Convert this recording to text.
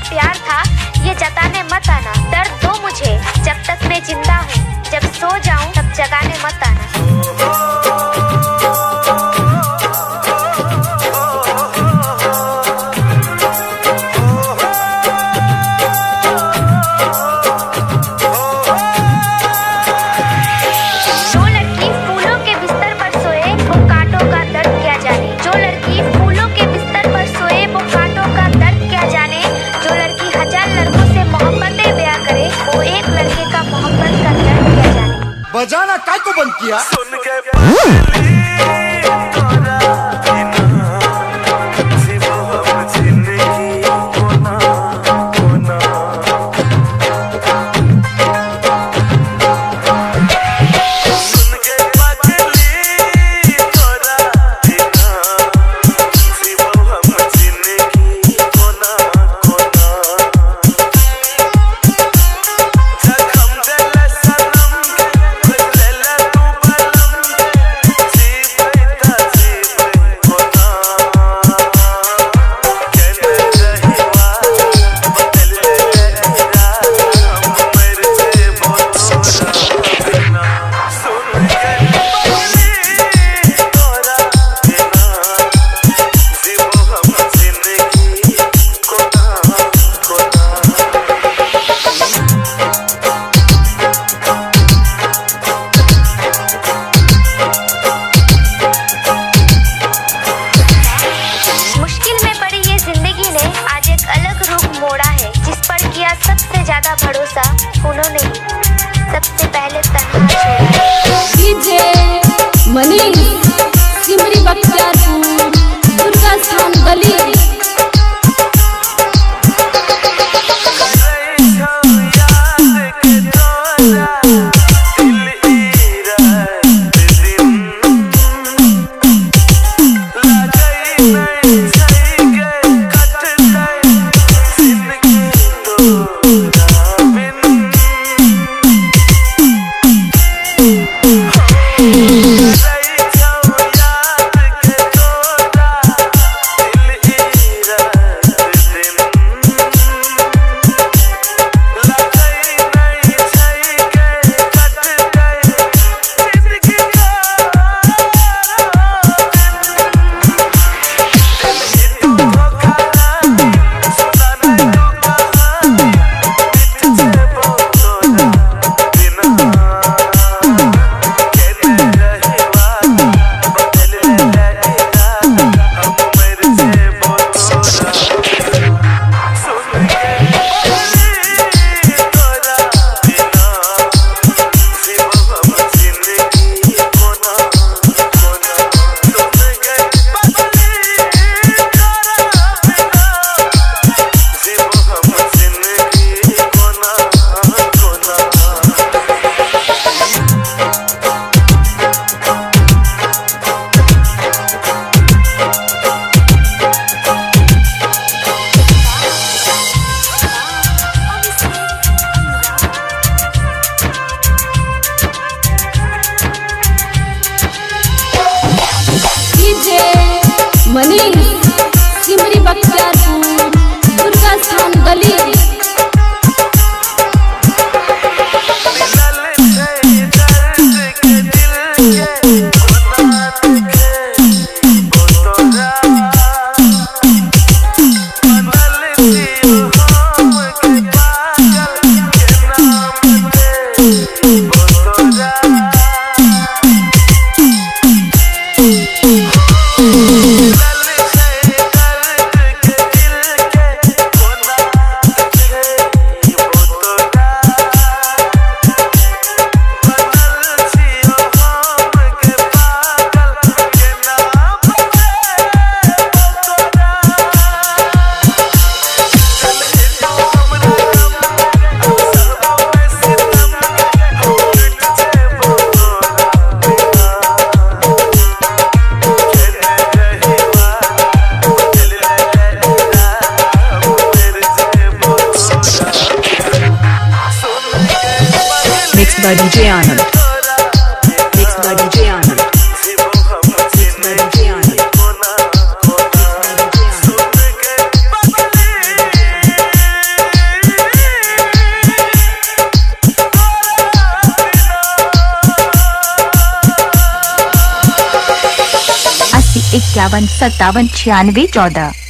प्यार था ये जताने मत आना। दर्द दो मुझे जब तक मैं जिंदा हूँ, जब सो जाऊँ तब जगाने मत आना। बजाना काय को बंद किया? सुन के सबसे ज्यादा भरोसा उन्होंने सबसे पहले तन्हा डीजे मनीष सिमरी बख्तियारपुर दुर्गा स्थान गली। मनीष सिमरी बख्तियारपुर दुर्गा स्थान गली। Mixed by DJ Anand. Mixed by DJ Anand. Mixed by DJ Anand. 51 57 96 14।